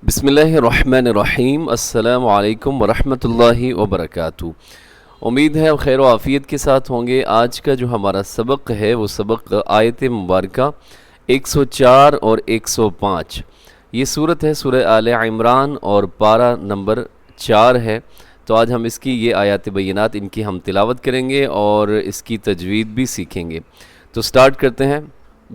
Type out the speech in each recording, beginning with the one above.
بسم اللہ الرحمن الرحیم۔ السلام علیکم ورحمۃ اللہ وبرکاتہ۔ امید ہے خیر و عافیت کے ساتھ ہوں گے۔ آج کا جو ہمارا سبق ہے وہ سبق آیت مبارکہ 104 اور 105۔ یہ صورت ہے سورہ آل عمران اور پارہ نمبر 4 ہے۔ تو آج ہم اس کی یہ آیات بینات ان کی ہم تلاوت کریں گے اور اس کی تجوید بھی سیکھیں گے۔ تو سٹارٹ کرتے ہیں۔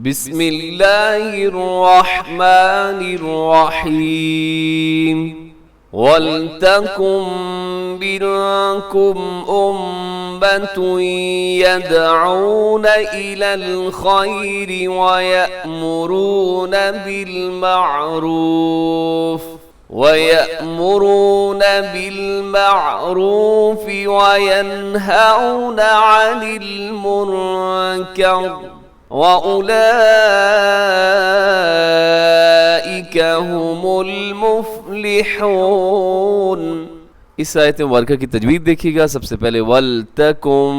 بسم اللہ الرحمن الرحیم۔ وَلْتَكُن مِّنكُمْ أُمَّةٌ يَدْعُونَ إِلَى الْخَيْرِ وَيَأْمُرُونَ بالمعروف وينهون عن المنكر وأولئك هم المفلحون۔ اس آیت مبارکہ کی تجوید دیکھیے گا۔ سب سے پہلے وَلْتَكُم،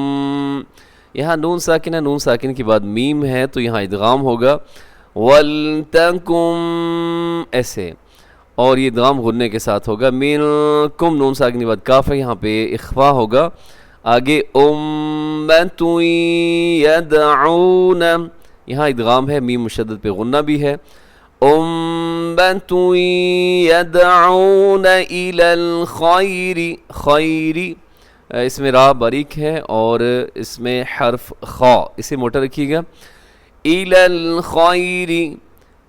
یہاں نون ساکن ہے، نون ساکن کے بعد میم ہے تو یہاں ادغام ہوگا وَلْتَكُم ایسے، اور یہ ادغام غنّے کے ساتھ ہوگا۔ منکم نون ساکن کے بعد کاف ہے، یہاں پہ اخفا ہوگا۔ آگے امۃ یدعون، یہاں ادغام ہے، میم مشدد پہ غنّہ بھی ہے۔ امۃ یدعون الی الخیر، خیر اس میں را باریک ہے اور اس میں حرف خا، اسے موٹا رکھیے گا۔ الی الخیر،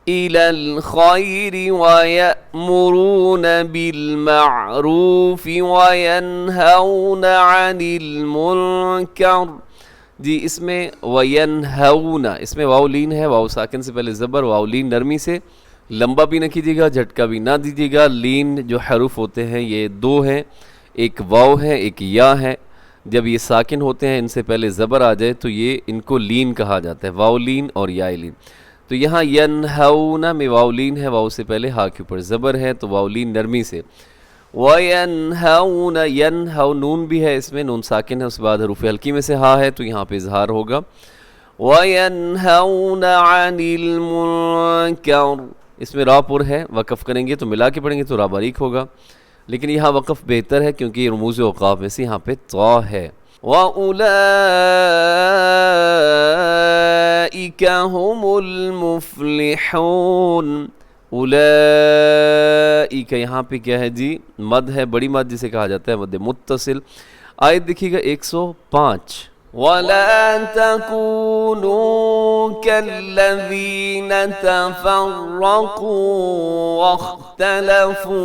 إِلَى الْخَيْرِ وَيَأْمُرُونَ بِالْمَعْرُوفِ وَيَنْهَوْنَ عَنِ الْمُنكَرِ۔ جی اس میں وَيَنْهَوْنَ، اس میں واو لین ہے، واو ساکن سے پہلے زبر، واو لین نرمی سے، لمبا بھی نہ کیجیے گا، جھٹکا بھی نہ دیجیے گا۔ لین جو حروف ہوتے ہیں یہ دو ہیں، ایک واو ہے ایک یا ہے۔ جب یہ ساکن ہوتے ہیں ان سے پہلے زبر آ جائے تو یہ ان کو لین کہا جاتا ہے، واو لین اور یا لین۔ تو یہاں ینہونا میں واولین ہے، واو سے پہلے ہا کے اوپر زبر ہے تو واولین نرمی سے۔ وَيَنْهَوْنَ، ینہو نون بھی ہے اس میں، نون ساکن ہے، اس کے بعد حروف حلقی میں سے ہا ہے تو یہاں پہ اظہار ہوگا۔ وَيَنْهَوْنَ عَنِ الْمُنكَرِ، اس میں را پر ہے، وقف کریں گے تو ملا کے پڑھیں گے تو را باریک ہوگا، لیکن یہاں وقف بہتر ہے کیونکہ یہ رموز اوقاف میں سے یہاں پہ طا ہے۔ وَأُولَئِكَ هُمُ الْمُفْلِحُونَ۔ اولئک یہاں پہ کیا ہے جی؟ مد ہے، بڑی مد جسے کہا جاتا ہے مد متصل۔ آیت دیکھیے گا 105۔ وَلَا تَكُونُوا كَالَّذِينَ تَفَرَّقُوا وَاخْتَلَفُوا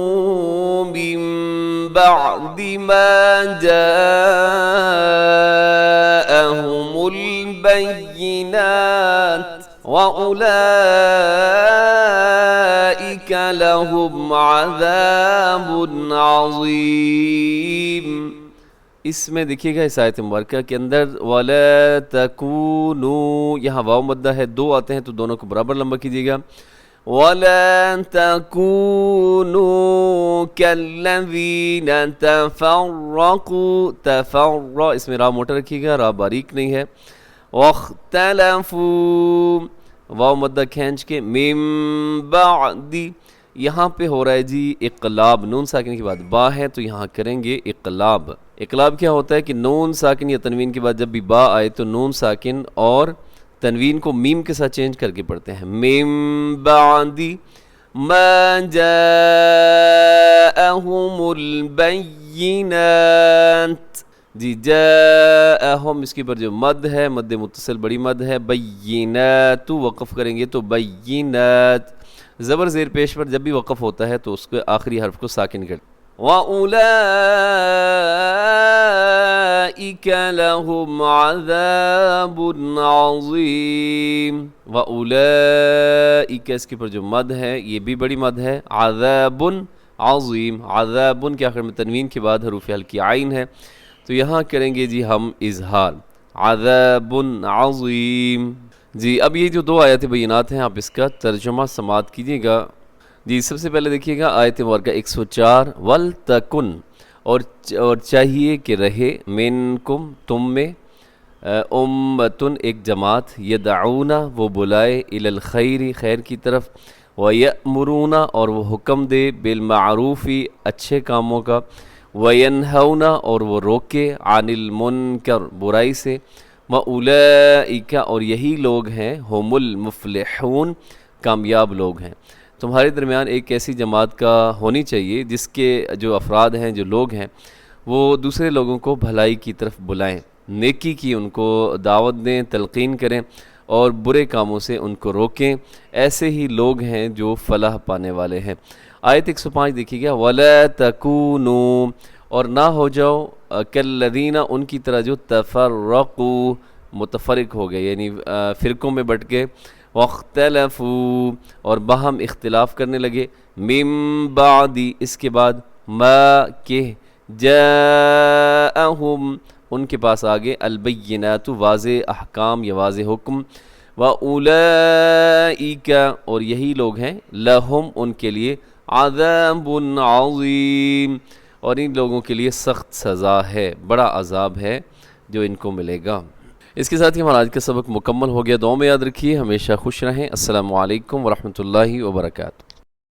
مِن بَعْدِ مَا جَاءَهُمُ الْبَيِّنَاتُ وَأُولَئِكَ لَهُمْ عَذَابٌ عَظِيمٌ۔ اس میں دیکھیے گا اس آیت مبارکہ کے اندر وَلَا تَكُونُوا، یہاں واو مدہ ہے، دو آتے ہیں تو دونوں کو برابر لمبا کیجیے گا۔ وَلَا تَكُونُوا كَالَّذِينَ تَفَرَّقُوا، تَفَرَّ اس میں را موٹا رکھیے گا، را باریک نہیں ہے۔ وَاخْتَلَفُوا واو مدہ کھینچ کے، مِن بَعْدِ یہاں پہ ہو رہا ہے جی اقلاب، نون ساکن کے بعد با ہے تو یہاں کریں گے اقلاب۔ اقلاب کیا ہوتا ہے کہ نون ساکن یا تنوین کے بعد جب بھی با آئے تو نون ساکن اور تنوین کو میم کے ساتھ چینج کر کے پڑھتے ہیں۔ مِن بَعْدِ مَا جَاءَهُمُ الْبَيِّنَاتُ، جی جاءہم اس کے پر جو مد ہے، مد متصل بڑی مد ہے، بینات وقف کریں گے تو بینات، زبر زیر پیش پر جب بھی وقف ہوتا ہے تو اس کے آخری حرف کو ساکن کر۔ وَأُولَئِكَ لَهُمْ عَذَابٌ عَظِيمٌ۔ وَأُولَئِكَ اس کے پر جو مد ہے یہ بھی بڑی مد ہے، عذاب عظیم، عذاب کے آخر میں تنوین کے بعد حروف حلقی عین ہے تو یہاں کریں گے جی ہم اظہار، عذاب عظیم۔ جی اب یہ جو دو آیات بینات ہیں آپ اس کا ترجمہ سماعت کیجیے گا۔ جی سب سے پہلے دیکھیے گا آیت مبارکہ 104، وَلْتَكُن اور چاہیے کہ رہے، منکم تم میں، امتن ایک جماعت، یدعون وہ بلائے، الی الخیر خیر کی طرف، وَيَأْمُرُونَ اور وہ حکم دے بالمعروفی اچھے کاموں کا، وَيَنْهَوْنَ اور وہ روکے عن المنکر برائی سے، وَأُولَئِکَ اور یہی لوگ ہیں ہم المفلحون کامیاب لوگ ہیں۔ تمہارے درمیان ایک ایسی جماعت کا ہونی چاہیے جس کے جو افراد ہیں، جو لوگ ہیں، وہ دوسرے لوگوں کو بھلائی کی طرف بلائیں، نیکی کی ان کو دعوت دیں، تلقین کریں اور برے کاموں سے ان کو روکیں۔ ایسے ہی لوگ ہیں جو فلاح پانے والے ہیں۔ آیت 105 دیکھیے گا، وَلَا تَكُونُوا اور نہ ہو جاؤ کالذین ان کی طرح جو تفرقوا متفرق ہو گئے، یعنی فرقوں میں بٹ گئے، واختلفوا اور باہم اختلاف کرنے لگے، من بعد اس کے بعد، ما کہ جاءہم ان کے پاس آگے، البینات واضح احکام یا واضح حکم، وَأُولَئِکَ اور یہی لوگ ہیں، لہم ان کے لیے، عذاب عظیم اور ان لوگوں کے لیے سخت سزا ہے، بڑا عذاب ہے جو ان کو ملے گا۔ اس کے ساتھ ہی ہمارا آج کا سبق مکمل ہو گیا۔ دعاؤں میں یاد رکھیے، ہمیشہ خوش رہیں۔ السلام علیکم ورحمۃ اللہ وبرکاتہ۔